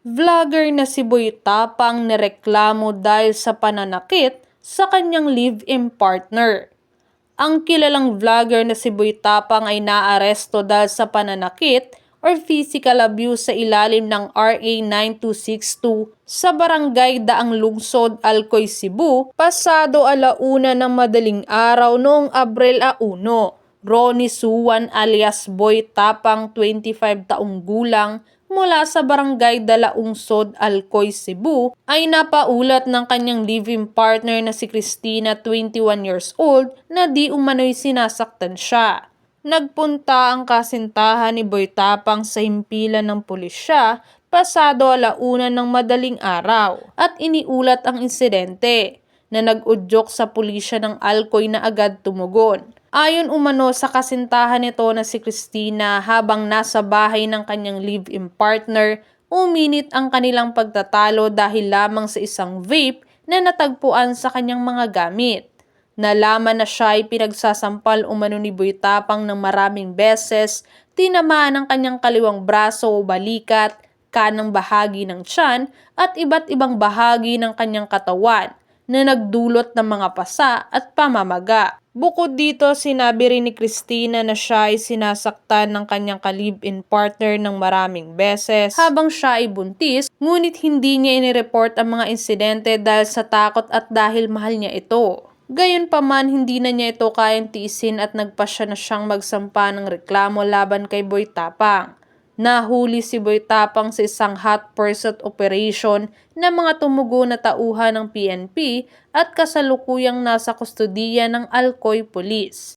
Vlogger na si Boy Tapang nireklamo dahil sa pananakit sa kanyang live-in partner. Ang kilalang vlogger na si Boy Tapang ay naaresto dahil sa pananakit or physical abuse sa ilalim ng RA 9262 sa Barangay Daang Lungsod, Alcoy, Cebu, pasado 1:00 ng madaling araw noong Abril 1. Ronnie Suwan alias Boy Tapang, 25 taong gulang, mula sa Barangay Dalaungsod, Alcoy, Cebu, ay napaulat ng kanyang live-in partner na si Christina, 21 years old, na di umano'y sinasaktan siya. Nagpunta ang kasintahan ni Boy Tapang sa himpilan ng pulisya pasado 1:00 ng madaling araw at iniulat ang insidente na nag-udyok sa pulisya ng Alcoy na agad tumugon. Ayon umano sa kasintahan nito na si Christina, habang nasa bahay ng kanyang live-in partner, uminit ang kanilang pagtatalo dahil lamang sa isang vape na natagpuan sa kanyang mga gamit. Nalaman na siya ay pinagsasampal umano ni Boy Tapang ng maraming beses, tinamaan ang kanyang kaliwang braso o balikat, kanang bahagi ng tiyan at iba't ibang bahagi ng kanyang katawan na nagdulot ng mga pasa at pamamaga. Bukod dito, sinabi rin ni Christina na siya ay sinasaktan ng kanyang ka-live-in partner ng maraming beses habang siya ay buntis, ngunit hindi niya inireport ang mga insidente dahil sa takot at dahil mahal niya ito. Gayunpaman, hindi na niya ito kayang tiisin at nagpasya na siyang magsampa ng reklamo laban kay Boy Tapang. Nahuli si Boy Tapang sa isang hot pursuit operation ng mga tumugo na tauhan ng PNP at kasalukuyang nasa kustudiya ng Alcoy Police.